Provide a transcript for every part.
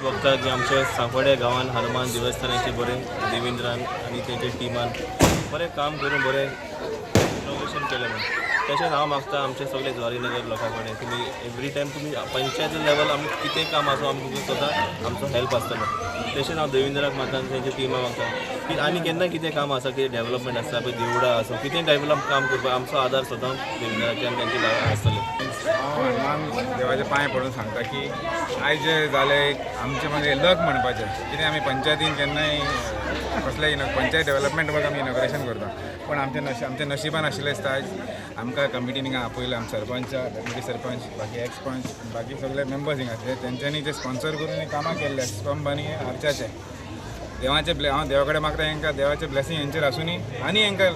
बघता की आमच्या सांखवाड्या गावात हनुमान देवस्थानाचे बरे देवेंद्रान आणि तेजे टिमान बरें काम करून बरें इनोवेशन केलें म्हणून तशेंच हांव मागता आमचे सगळे ज्वारीनगर लोकां कडेन तुमी एवरी टायम तुमी पंचायत लेवल आमी कितें काम आसूं आमी तुमकां सदां आमचो हेल्प आसतलो तशेंच हांव देवेंद्राक मागता तेंच्या टिमा मागता की आनी केन्ना कितें काम आसा कितें डेवलपमेंट आसा पळय देवळां आसूं कितें डेवलप काम करपाक आमचो आदार सदां देवेंद्राचे आनी तेंचे लागीं आसतले। हांव हनुमान देवाचे पांय पडून सांगता की आयज जे जालें आमचें म्हणजे लक म्हणपाचें कितें आमी पंचायतीन केन्नाय कसलेंय पंचायत डेवलपमेंट वर्क आमी इनॉग्रेशन करता पण आमच्या नशिबान आशिल्लें दिसता आयज आमकां कमिटीन हिंगा आपयलें आमच्या सरपंच डेप्युटी सरपंच बाकी एक्स पंच बाकी सगळे मेंबर्स हिंगा आसले तेंच्यांनी जे स्पॉन्सर करून कामां केल्ले स्तंभ आनी आर्चाचे देवाचे हांव देवा कडेन मागता हेंकां देवाचें ब्लेसींग हेंचेर आसूनी आनी हेंकां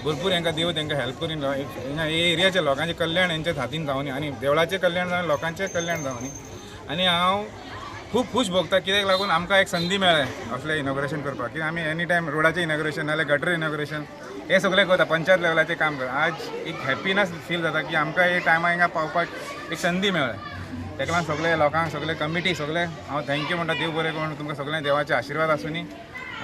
भरपूर हेंकां देव तेंकां हेल्प करून हिंगा हे एरियाच्या लोकांचें कल्याण हेंच्याच हातीन जावनी आनी देवळाचें कल्याण जावन लोकांचें कल्याण जावनी आनी हांव खूब खूश भोगता कित्याक लागून आमकां एक संदी मेळ्ळें असलें इनॉग्रेशन करपाक की आमी एनी टायम रोडाचें इनॉग्रेशन नाजाल्यार गटर इनॉग्रेशन हे सगळें करता पंचायत लेवलाचें काम करता आज एक हॅप्पीनस फील जाता की आमकां हे टायमार हिंगा पावपाक एक संदी मेळ्ळें तेका लागून सगळे लोकांक सगळे कमिटी सगळे हांव थँक्यू म्हणटा देव बरें करून तुमकां सगळें देवाचे आशिर्वाद आसूनी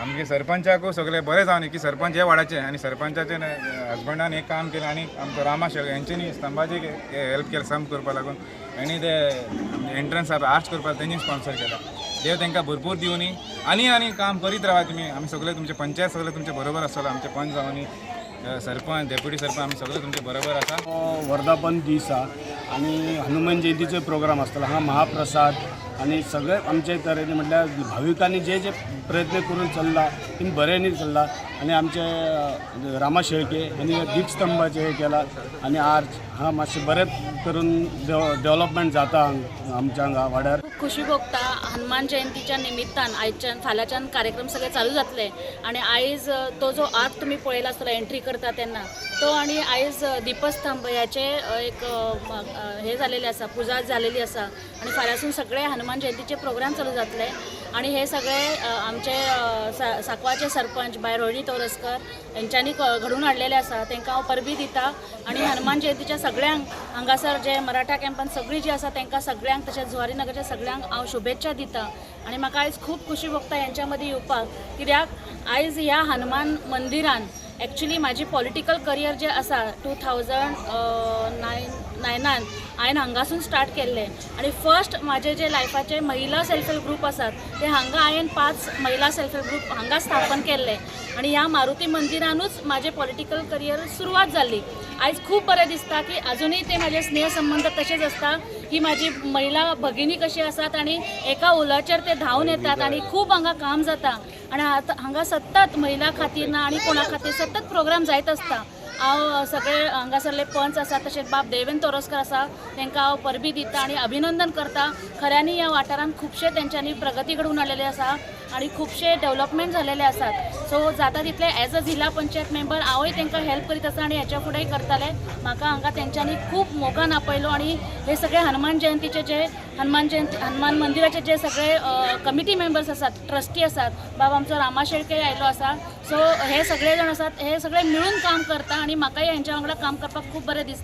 आमगे सरपंचाकूय सगळें बरें जावनी की सरपंच हे वाड्याचे आनी सरपंचाचे हजबंडान एक काम केलें आनी आमचो रामा शेळके हेंच्यांनी स्तंभाची हेल्प केलें सम करपा लागून आनी ते एंट्रन्स आर्च करपाक तेंनी स्पॉन्सर केला देव तांकां भरपूर दिवनी आनी काम करीत रावा तुमी आमी सगळे तुमचे पंचायत सगळे तुमचे बरोबर आसतलो आमचे पंच जावनी सरपंच डेप्युटी सरपंच आमी सगळे तुमचे बरोबर आसा। वर्धापन दीस आणि हनुमान जयंतीचे प्रोग्राम आसतलो हांगा महाप्रसाद आणि सगळे आमचे तरेने म्हटल्यार भाविकांनी जे जे प्रयत्न करून चल्ला ती बऱ्यांनी चल्ला आणि आमचे रामा शेळके यांनी दीपस्तंभाचे हे केला आणि आर्च हां मातशें बरें करून डेव्हलपमेंट जाता आमच्या हांगा वाड्यार। खुशी भोगता हनुमान जयंतीच्या निमित्तान आयच्यान फाल्यांच्यान कार्यक्रम सगळे चालू जातले आणि आयज तो जो आर्ट तुम्ही पळयला आसतलो एंट्री करता तेन्ना तो आणि आयज दीपस्तंभ ह्याचे एक हे जालेले आसा पुजा जालेली आसा आणि फाल्यांसून सगळे हनुमान जयंतीचे प्रोग्राम चालू जातले आणि हे सगळे आमचे सांकवाळचे सरपंच बाय रोहिणी तोरसकर यांच्यांनी घडून हाडलेले आसा तांकां हांव परबी दिता आणि हनुमान जयंतीच्या सगळ्यांक हांगासर जे मराठा कॅम्पान सगळीं जी आसा तांकां सगळ्यांक तशेंच जुवारीनगरच्या सगळ्यांक हांव शुभेच्छा दिता आणि म्हाका आयज खूब खुशी भोगता यांच्या मदीं येवपाक कित्याक आयज ह्या हनुमान मंदिरान एक्चुली माझी पॉलिटिकल करियर जे आसा 2009 हांवें हांगासून स्टार्ट केल्लें आणि फर्स्ट माझे जे लायफाचे महिला सेल्फ हेल्प ग्रुप आसात ते हांगा हांवें 5 महिला सेल्फ हेल्प ग्रुप हांगा स्थापन केल्ले आणि ह्या मारुती मंदिरानूच माझे पॉलिटिकल करियर सुरवात जाल्ली। आयज खूब बरें दिसता की अजूनही ते माझे स्नेह संबंध तसेच आसता ही माझी महिला भगिनी कशी आसात आणि एका उलाचेर ते धांवन येतात आणि खूब हांगा काम जाता आणि हांगा सतत महिला खातीर ना आणि कोणा खातीर सतत प्रोग्राम जायत आसता। हांव सगळे हांगासरले पंच आसा तशेंच बाब देवेंद्र तोरसकर आसा तांकां हांव परबी दिता आणि अभिनंदन करता। खऱ्यांनी ह्या वाठारांत खुबशे तेंच्यांनी प्रगती घडोवन हाडलेली आसा आणि खुबशे डेव्हलपमेंट झालेले आसात। सो जाता तितले एज अ जिल्हा पंचायत मेंबर हांवूय तांकां हेल्प करीत आसा आणि हेच्या फुडेंय करताले। म्हाका हांगा तेंच्यांनी खूब मोगान आपयलो आणि हे सगळे हनुमान जयंतीचे जे हनुमान मंदिराचे जे सगळे कमिटी मेंबर्स आसात ट्रस्टी आसात बाब आमचो रामा शेळके आयलो आसा सो हे सगळे जण आसात हे सगळे मिळून काम करता आणि म्हाकाय हेंच्या वांगडा काम करपाक खूब बरें दिसता।